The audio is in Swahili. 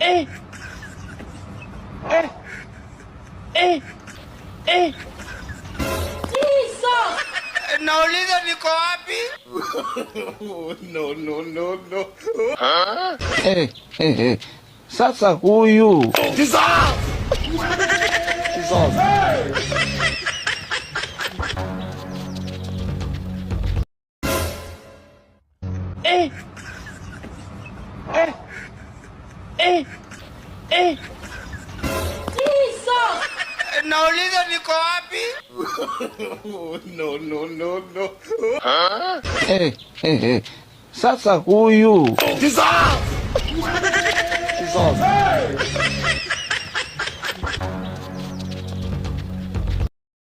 Eh, eh, eh, eh. Jesus! Nauliza niko wapi? No. Sasa huyu Jesus! Eh, Jesus! Nauliza niko wapi? No. sasa huyu Jesus!